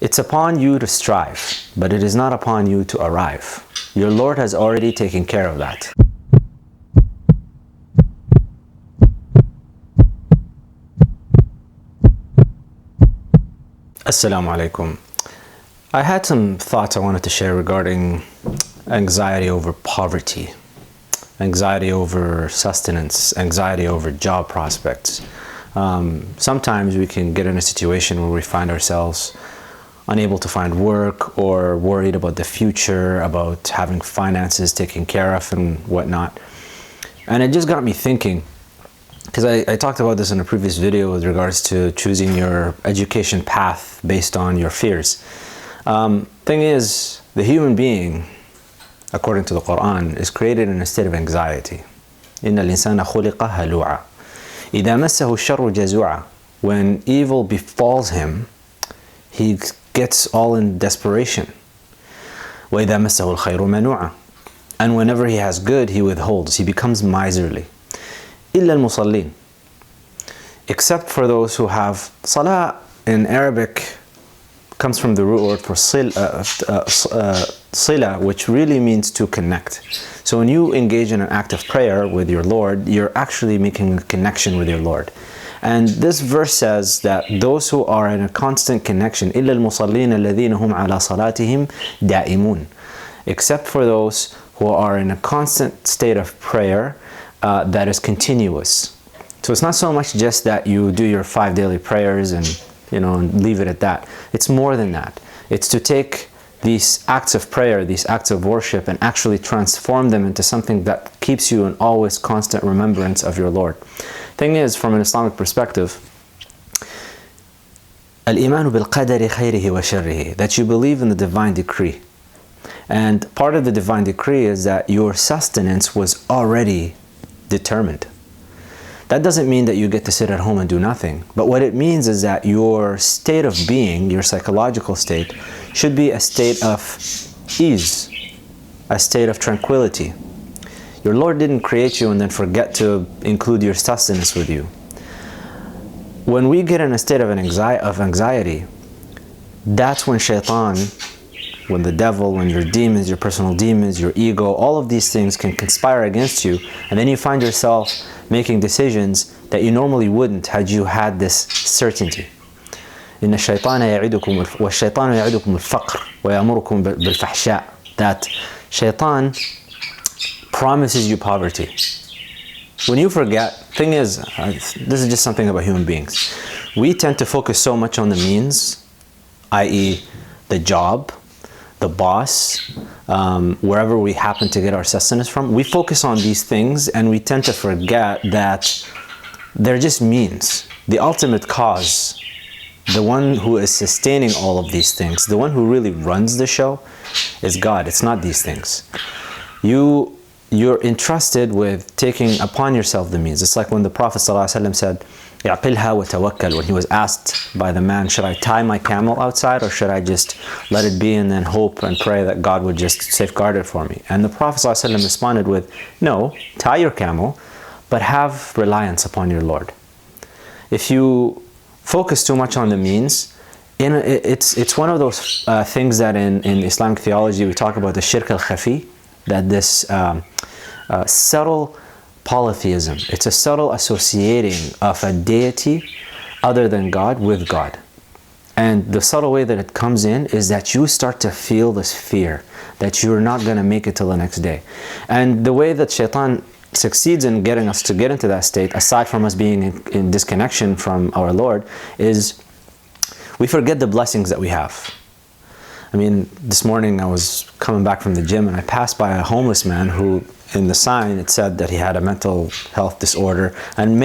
It's upon you to strive, but it is not upon you to arrive. Your Lord has already taken care of that. Assalamu alaikum. I had some thoughts I wanted to share regarding anxiety over poverty, anxiety over sustenance, anxiety over job prospects. Sometimes we can get in a situation where we find ourselves unable to find work or worried about the future, about having finances taken care of and whatnot. And it just got me thinking, because I talked about this in a previous video with regards to choosing your education path based on your fears. Thing is, the human being, according to the Quran, is created in a state of anxiety. إِنَّ الْإِنسَانَ خُلِقَ هَلُوعًا إِذَا مَسَّهُ الشَّرُّ جَزُوعًا. When evil befalls him, he gets all in desperation. وَإِذَا مَسَّهُ الْخَيْرُ مَنُوعًا. And whenever he has good, he withholds. He becomes miserly. إِلَّا الْمُصَلِّينَ. Except for those who have salah. In Arabic comes from the root word for sila, which really means to connect. So when you engage in an act of prayer with your Lord, you're actually making a connection with your Lord. And this verse says that those who are in a constant connection, إِلَّا الْمُصَلِّينَ الَّذِينَ هُمْ عَلَى صَلَاتِهِمْ دَائِمُونَ. Except for those who are in a constant state of prayer that is continuous. So it's not so much just that you do your 5 daily prayers and and leave it at that. It's more than that. It's to take these acts of prayer, these acts of worship, and actually transform them into something that keeps you in always constant remembrance of your Lord. Thing is, from an Islamic perspective, al-imanu bil-qadari khayrihi wa sharrihi, that you believe in the divine decree. And part of the divine decree is that your sustenance was already determined. That doesn't mean that you get to sit at home and do nothing. But what it means is that your state of being, your psychological state, should be a state of ease, a state of tranquility. Your Lord didn't create you and then forget to include your sustenance with you. When we get in a state of anxiety, that's when shaitan, when the devil, when your demons, your personal demons, your ego, all of these things can conspire against you, and then you find yourself making decisions that you normally wouldn't had you had this certainty. إِنَّ الشَّيْطَانَ يَعِدُكُمُ وَالشَّيْطَانُ يَعِدُكُمُ الْفَقْرَ وَيَأْمُرُكُمْ بِالْفَحْشَاءِ. That shaitan promises you poverty. When you forget, thing is, this is just something about human beings. We tend to focus so much on the means, i.e. the job, the boss, wherever we happen to get our sustenance from. We focus on these things and we tend to forget that they're just means. The ultimate cause, the one who is sustaining all of these things, the one who really runs the show is God. It's not these things. You're entrusted with taking upon yourself the means. It's like when the Prophet ﷺ said, "Ya'qilha wa tawakkal," when he was asked by the man, should I tie my camel outside or should I just let it be and then hope and pray that God would just safeguard it for me? And the Prophet ﷺ responded with, no, tie your camel, but have reliance upon your Lord. If you focus too much on the means, it's one of those things that in Islamic theology we talk about the shirk al-khafi, that this subtle polytheism. It's a subtle associating of a deity other than God with God. And the subtle way that it comes in is that you start to feel this fear that you're not going to make it till the next day. And the way that shaitan succeeds in getting us to get into that state, aside from us being in disconnection from our Lord, is we forget the blessings that we have. I mean, this morning I was coming back from the gym and I passed by a homeless man who, in the sign, it said that he had a mental health disorder. And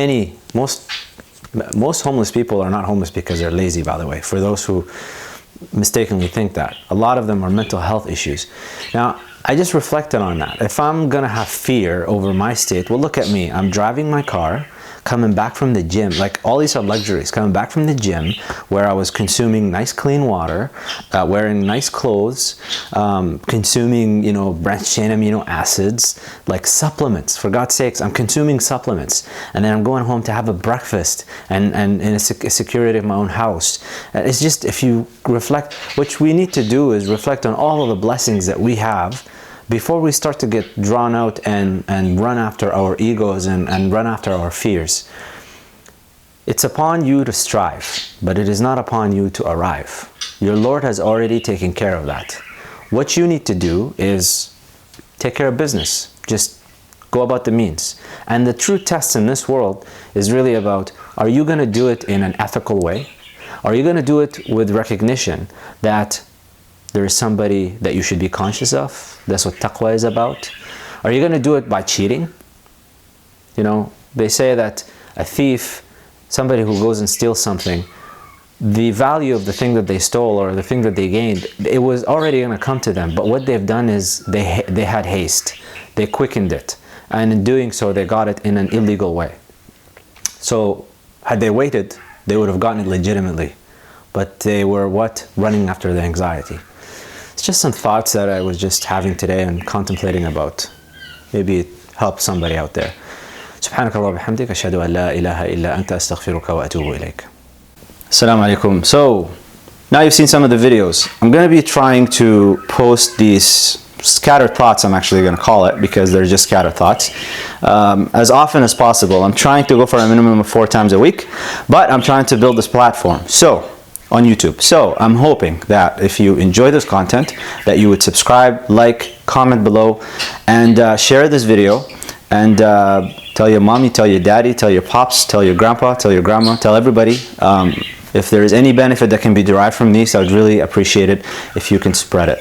most homeless people are not homeless because they're lazy, by the way, for those who mistakenly think that. A lot of them are mental health issues. Now, I just reflected on that. If I'm going to have fear over my state, well, look at me. I'm driving my car, coming back from the gym, like all these are luxuries, coming back from the gym where I was consuming nice clean water, wearing nice clothes, consuming, you know, branched chain amino acids, like supplements. For God's sakes, I'm consuming supplements. And then I'm going home to have a breakfast and in a security of my own house. It's just, if you reflect, what we need to do is reflect on all of the blessings that we have before we start to get drawn out and run after our egos and run after our fears. It's upon you to strive, but it is not upon you to arrive. Your Lord has already taken care of that. What you need to do is take care of business. Just go about the means. And the true test in this world is really about, are you going to do it in an ethical way? Are you going to do it with recognition that there is somebody that you should be conscious of? That's what taqwa is about. Are you going to do it by cheating? You know, they say that a thief, somebody who goes and steals something, the value of the thing that they stole or the thing that they gained, it was already going to come to them. But what they've done is they had haste. They quickened it. And in doing so, they got it in an illegal way. So had they waited, they would have gotten it legitimately. But they were what? Running after the anxiety. It's just some thoughts that I was just having today and contemplating about. Maybe it helps somebody out there. سبحانك اللهم وبحمدك أشهد أن لا إله إلا أنت أستغفرك وأتوب إليك. Assalamu alaikum. So now you've seen some of the videos. I'm going to be trying to post these scattered thoughts, I'm actually going to call it, because they're just scattered thoughts, as often as possible. I'm trying to go for a minimum of 4 times a week, but I'm trying to build this platform on YouTube. So I'm hoping that if you enjoy this content, that you would subscribe, like, comment below, and share this video, and tell your mommy, tell your daddy, tell your pops, tell your grandpa, tell your grandma, tell everybody. If there is any benefit that can be derived from these, I would really appreciate it if you can spread it.